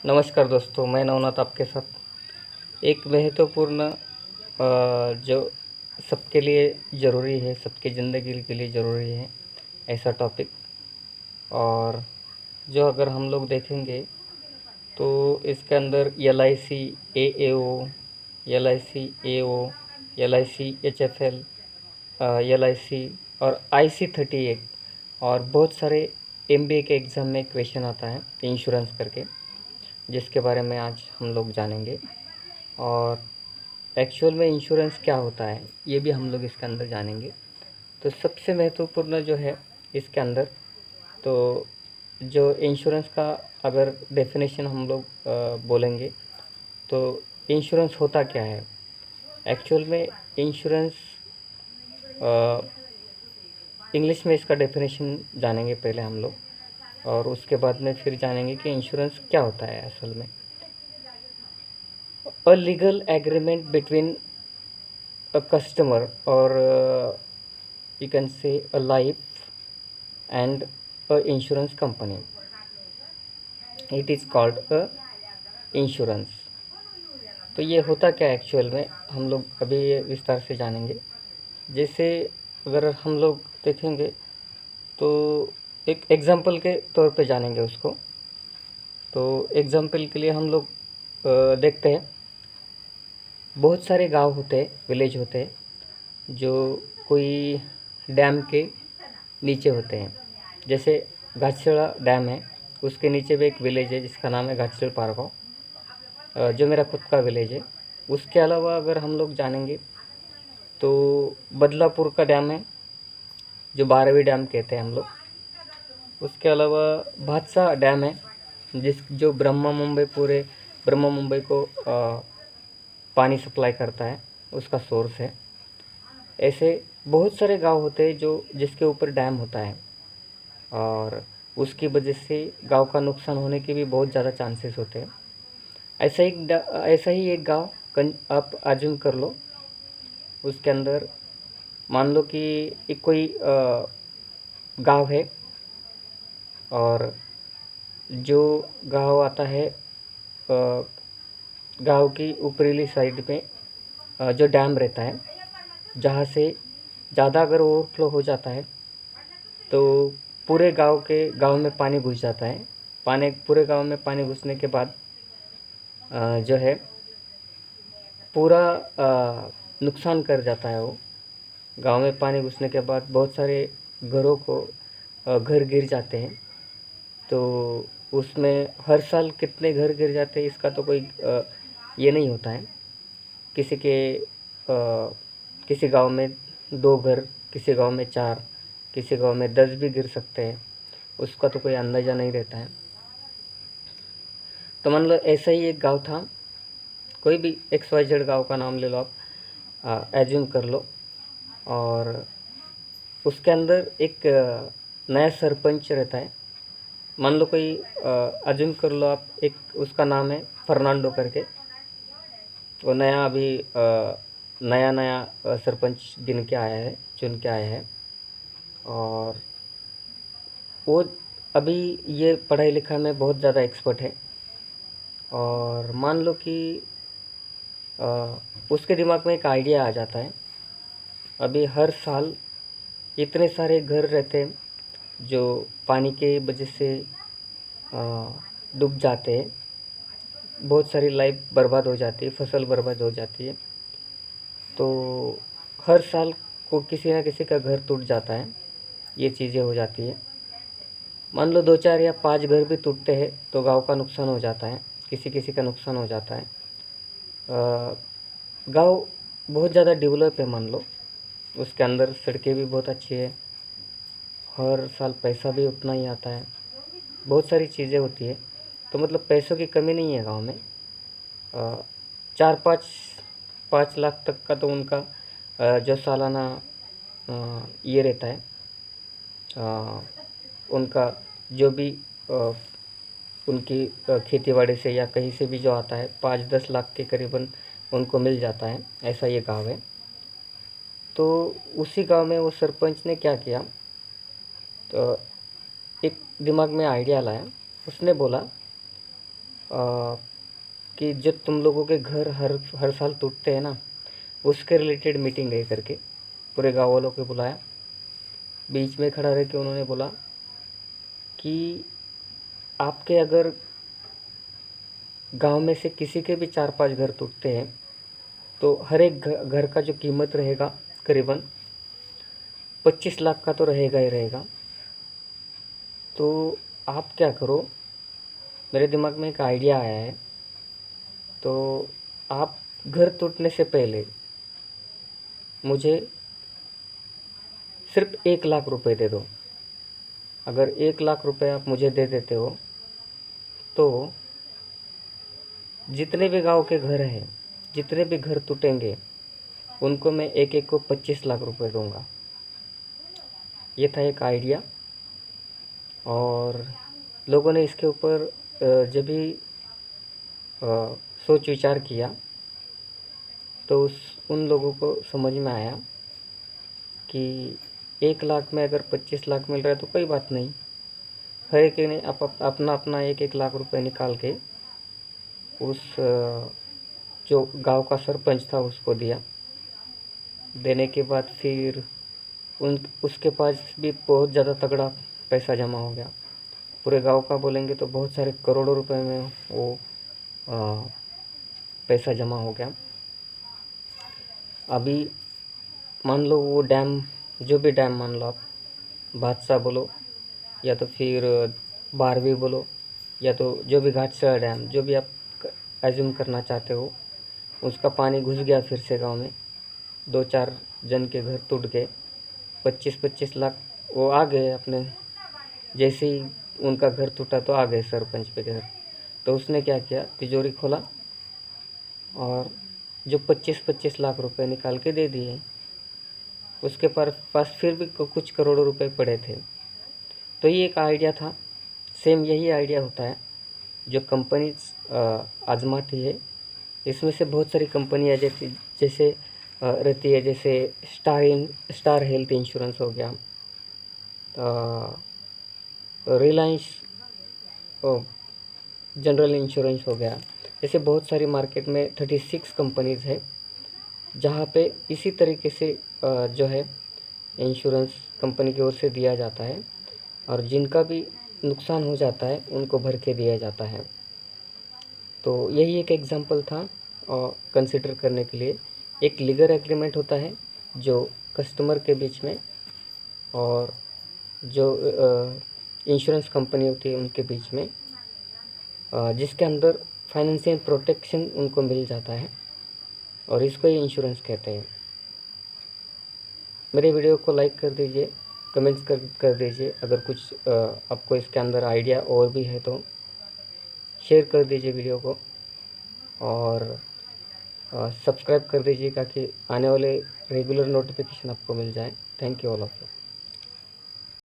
नमस्कार दोस्तों, मैं नवनाथ आपके साथ एक महत्वपूर्ण जो सबके लिए ज़रूरी है, सबकी ज़िंदगी के लिए ज़रूरी है ऐसा टॉपिक। और जो अगर हम लोग देखेंगे तो इसके अंदर LIC AAO, LIC AO, LIC HFL, LIC और IC38 और बहुत सारे MBA के एग्ज़ाम में क्वेश्चन आता है इंश्योरेंस करके, जिसके बारे में आज हम लोग जानेंगे। और एक्चुअल में इंश्योरेंस क्या होता है ये भी हम लोग इसके अंदर जानेंगे। तो सबसे महत्वपूर्ण जो है इसके अंदर, तो जो इंश्योरेंस का अगर डेफिनेशन हम लोग बोलेंगे तो इंश्योरेंस होता क्या है। एक्चुअल में इंश्योरेंस, इंग्लिश में इसका डेफिनेशन जानेंगे पहले हम लोग, और उसके बाद में फिर जानेंगे कि इंश्योरेंस क्या होता है असल में। A legal agreement between a customer, or you can say a life, and a insurance company. It is called a insurance. तो ये होता क्या है एक्चुअल में, हम लोग अभी ये विस्तार से जानेंगे। जैसे अगर हम लोग देखेंगे तो एक एग्जांपल के तौर पे जानेंगे उसको। तो एग्जांपल के लिए हम लोग देखते हैं, बहुत सारे गांव होते हैं, विलेज होते हैं जो कोई डैम के नीचे होते हैं। जैसे घाटशिला डैम है, उसके नीचे भी एक विलेज है जिसका नाम है घाटशिल पारगांव, जो मेरा खुद का विलेज है। उसके अलावा अगर हम लोग जानेंगे तो बदलापुर का डैम है, जो 12वीं डैम कहते हैं हम लोग। उसके अलावा भादसा डैम है, जो ब्रह्मा मुंबई को पानी सप्लाई करता है, उसका सोर्स है। ऐसे बहुत सारे गांव होते हैं जो जिसके ऊपर डैम होता है, और उसकी वजह से गांव का नुकसान होने के भी बहुत ज़्यादा चांसेस होते हैं। ऐसा ही एक गांव आप अज्यूम कर लो। उसके अंदर मान लो कि एक कोई गांव है, और जो गांव आता है, गांव की ऊपरीली साइड में जो डैम रहता है, जहाँ से ज़्यादा अगर ओवरफ्लो हो जाता है तो पूरे गांव में पानी घुस जाता है। पूरे गांव में पानी घुसने के बाद जो है पूरा नुकसान कर जाता है वो। गांव में पानी घुसने के बाद बहुत सारे घरों को घर गिर जाते हैं। तो उसमें हर साल कितने घर गिर जाते हैं इसका तो कोई ये नहीं होता है। किसी के किसी गांव में 2 घर, किसी गांव में 4, किसी गांव में 10 भी गिर सकते हैं, उसका तो कोई अंदाज़ा नहीं रहता है। तो मान लो ऐसा ही एक गांव था, कोई भी XYZ गांव का नाम ले लो आप, एज्यूम कर लो। और उसके अंदर एक नया सरपंच रहता है। मान लो कोई एज्यूम कर लो आप, एक उसका नाम है फर्नांडो करके। वो नया नया सरपंच चुन के आया है। और वो अभी ये पढ़ाई लिखा में बहुत ज़्यादा एक्सपर्ट है। और मान लो कि उसके दिमाग में एक आइडिया आ जाता है। अभी हर साल इतने सारे घर रहते हैं जो पानी के वजह से डूब जाते हैं, बहुत सारी लाइफ बर्बाद हो जाती है, फसल बर्बाद हो जाती है। तो हर साल को किसी ना किसी का घर टूट जाता है, ये चीज़ें हो जाती है। मान लो 2 4 या 5 घर भी टूटते हैं तो गांव का नुकसान हो जाता है, किसी किसी का नुकसान हो जाता है। गांव बहुत ज़्यादा डेवलप है मान लो, उसके अंदर सड़कें भी बहुत अच्छी है, हर साल पैसा भी उतना ही आता है, बहुत सारी चीज़ें होती है। तो मतलब पैसों की कमी नहीं है गांव में। 4 5 5 लाख तक का तो उनका जो सालाना ये रहता है, उनका जो भी उनकी खेती बाड़ी से या कहीं से भी जो आता है, 5 10 लाख के करीबन उनको मिल जाता है। ऐसा ये गांव है। तो उसी गांव में वो सरपंच ने क्या किया, तो एक दिमाग में आइडिया लाया। उसने बोला कि जब तुम लोगों के घर हर हर साल टूटते हैं ना, उसके रिलेटेड मीटिंग है करके पूरे गाँव वालों को बुलाया। बीच में खड़ा रह के उन्होंने बोला कि आपके अगर गांव में से किसी के भी 4-5 घर टूटते हैं तो हर एक घर का जो कीमत रहेगा करीबन 25 लाख का तो रहेगा ही रहेगा। तो आप क्या करो, मेरे दिमाग में एक आइडिया आया है। तो आप घर टूटने से पहले मुझे सिर्फ 1 लाख रुपए दे दो। अगर 1 लाख रुपए आप मुझे दे देते हो तो जितने भी गांव के घर हैं, जितने भी घर टूटेंगे, उनको मैं एक एक को 25 लाख रुपए दूंगा। ये था एक आइडिया। और लोगों ने इसके ऊपर जब भी सोच विचार किया तो उन लोगों को समझ में आया कि 1 लाख में अगर 25 लाख मिल रहा है तो कोई बात नहीं। हर एक ने अपना अपना 1-1 लाख रुपए निकाल के उस जो गांव का सरपंच था उसको दिया। देने के बाद फिर उसके पास भी बहुत ज़्यादा तगड़ा पैसा जमा हो गया। पूरे गांव का बोलेंगे तो बहुत सारे करोड़ों रुपए में वो पैसा जमा हो गया। अभी मान लो वो डैम, जो भी डैम मान लो आप, बादशाह बोलो या तो फिर बारहवीं बोलो या तो जो भी घाटशिला डैम, जो भी आप एज्यूम करना चाहते हो, उसका पानी घुस गया फिर से गांव में। 2-4 जन के घर टूट गए, 25-25 लाख वो आ गए अपने। जैसे ही उनका घर टूटा तो आ गए सरपंच पे घर। तो उसने क्या किया, तिजोरी खोला और जो 25-25 लाख रुपए निकाल के दे दिए। उसके पास फिर भी कुछ करोड़ों रुपए पड़े थे। तो ये एक आइडिया था। सेम यही आइडिया होता है जो कंपनी आजमाती है। इसमें से बहुत सारी कंपनियाँ जैसे रहती है, जैसे स्टार हेल्थ इंश्योरेंस हो गया, रिलायंस जनरल इंश्योरेंस हो गया। ऐसे बहुत सारी मार्केट में 36 कंपनीज़ है जहाँ पे इसी तरीके से जो है इंश्योरेंस कंपनी की ओर से दिया जाता है। और जिनका भी नुकसान हो जाता है उनको भर के दिया जाता है। तो यही एक एग्जांपल था और कंसिडर करने के लिए। एक लीगल एग्रीमेंट होता है जो कस्टमर के बीच में और जो इंश्योरेंस कंपनी होती है उनके बीच में, जिसके अंदर फाइनेंशियल प्रोटेक्शन उनको मिल जाता है और इसको ही इंश्योरेंस कहते हैं। मेरे वीडियो को लाइक कर दीजिए, कमेंट्स कर दीजिए। अगर कुछ आपको इसके अंदर आइडिया और भी है तो शेयर कर दीजिए वीडियो को और सब्सक्राइब कर दीजिए ताकि आने वाले रेगुलर नोटिफिकेशन आपको मिल जाए। Thank you all of you.